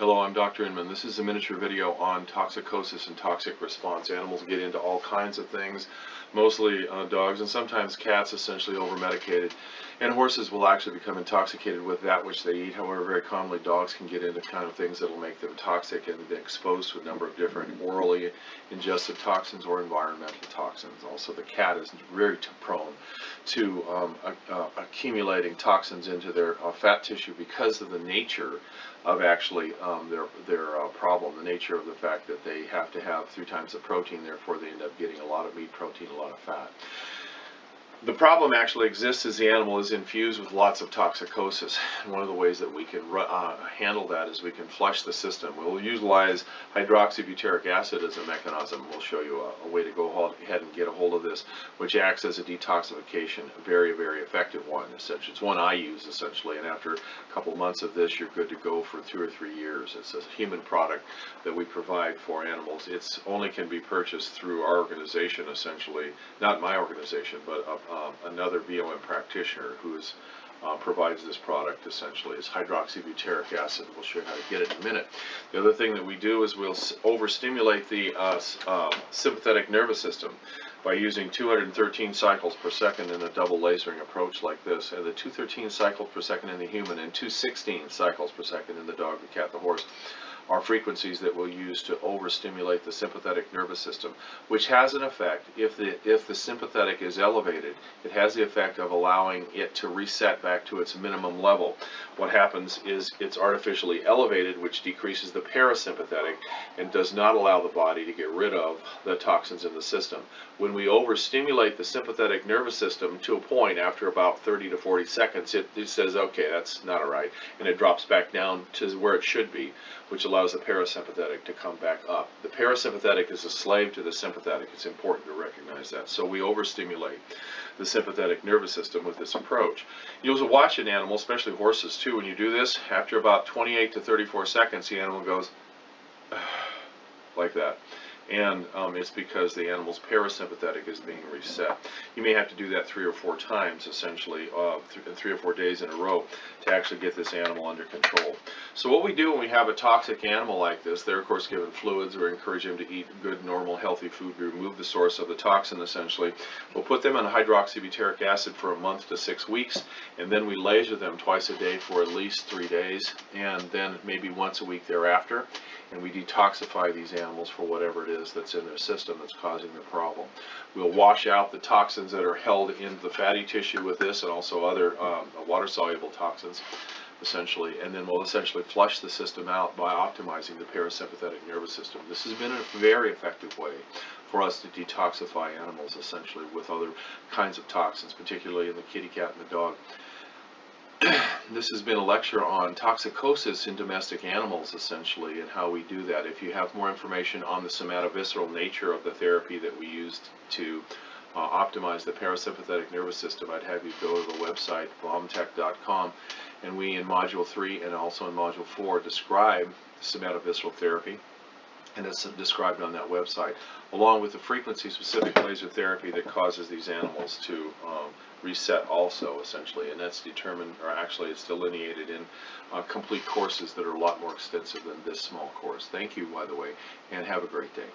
Hello, I'm Dr. Inman. This is a miniature video on toxicosis and toxic response. Animals get into all kinds of things, mostly dogs and sometimes cats, essentially over-medicated. And horses will actually become intoxicated with that which they eat. However, very commonly dogs can get into kind of things that will make them toxic and be exposed to a number of different orally ingested toxins or environmental toxins. Also, the cat is very prone to accumulating toxins into their fat tissue because of the nature of actually their problem, the nature of the fact that they have to have 3 times the protein, therefore they end up getting a lot of meat protein, a lot of fat. The problem actually exists as the animal is infused with lots of toxicosis. And one of the ways that we can handle that is we can flush the system. We'll utilize hydroxybutyric acid as a mechanism. We'll show you a way to go ahead and get a hold of this, which acts as a detoxification, a very, very effective one. Essentially, it's one I use essentially, and after a couple of months of this, you're good to go for 2 or 3 years. It's a human product that we provide for animals. It's only can be purchased through our organization, essentially, not my organization, but another BOM practitioner who provides this product. Essentially, it's hydroxybutyric acid. We'll show you how to get it in a minute. The other thing that we do is we'll overstimulate the sympathetic nervous system by using 213 cycles per second in a double lasering approach like this, and the 213 cycles per second in the human and 216 cycles per second in the dog, the cat, the horse are frequencies that we'll use to overstimulate the sympathetic nervous system, which has an effect. If the sympathetic is elevated, it has the effect of allowing it to reset back to its minimum level. What happens is it's artificially elevated, which decreases the parasympathetic and does not allow the body to get rid of the toxins in the system. When we overstimulate the sympathetic nervous system to a point, after about 30 to 40 seconds, it says, okay, that's not all right, and it drops back down to where it should be, which allows the parasympathetic to come back up. The parasympathetic is a slave to the sympathetic. It's important to recognize that. So we overstimulate the sympathetic nervous system with this approach. You'll watch an animal, especially horses too, when you do this, after about 28 to 34 seconds, the animal goes like that. And it's because the animal's parasympathetic is being reset. You may have to do that 3 or 4 times, essentially, 3 or 4 days in a row to actually get this animal under control. So what we do when we have a toxic animal like this, they're of course given fluids. We encourage them to eat good, normal, healthy food. We remove the source of the toxin, essentially. We'll put them on hydroxybutyric acid for a month to 6 weeks, and then we laser them twice a day for at least 3 days, and then maybe once a week thereafter. And we detoxify these animals for whatever it is that's in their system that's causing the problem. We'll wash out the toxins that are held in the fatty tissue with this, and also other water-soluble toxins, essentially, and then we'll essentially flush the system out by optimizing the parasympathetic nervous system. This has been a very effective way for us to detoxify animals, essentially, with other kinds of toxins, particularly in the kitty cat and the dog. This has been a lecture on toxicosis in domestic animals, essentially, and how we do that. If you have more information on the somatovisceral nature of the therapy that we used to optimize the parasympathetic nervous system, I'd have you go to the website, bombtech.com, and we in Module 3 and also in Module 4 describe somatovisceral therapy, and it's described on that website, along with the frequency-specific laser therapy that causes these animals to reset also, essentially, and that's determined, or actually it's delineated in complete courses that are a lot more extensive than this small course. Thank you, by the way, and have a great day.